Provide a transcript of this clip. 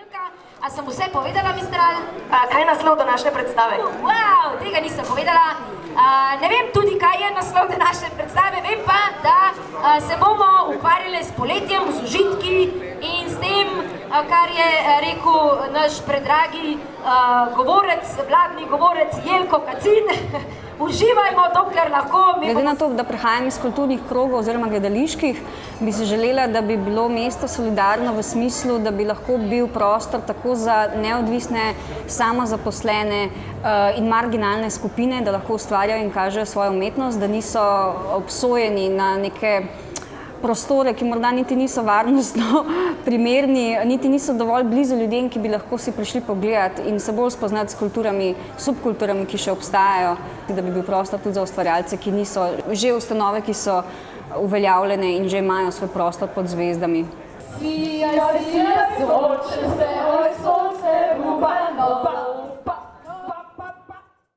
Anka, a sem vse povedala, Mistral? Kaj je naslov današnje predstave? Wow, tega nisem povedala. Ne vem tudi, kaj je naslov današnje predstave, vem pa, da se bomo ukvarjali s poletjem, z užitki in s tem, kar je rekel naš predragi govorec, vladni govorec Jelko Kacin. Uživajmo, dokler lahko. Glede na to, da prihajam iz kulturnih krogov oziroma gledaliških, bi si želela, da bi bilo mesto solidarno v smislu, da bi lahko bil prostor tako za neodvisne, samozaposlene in marginalne skupine, da lahko ustvarjajo in kažejo svojo umetnost, da niso obsojeni na neke prostore, ki morda niti niso varnostno primerni, niti niso dovolj blizu ljudem, ki bi lahko si prišli pogledati in se bolj spoznati s kulturami, subkulturami, ki še obstajajo, da bi bil prostor tudi za ustvarjalce, ki niso že ustanove, ki so uveljavljene in že imajo svoj prostor pod zvezdami. Sijaj, sijaj, sonče se.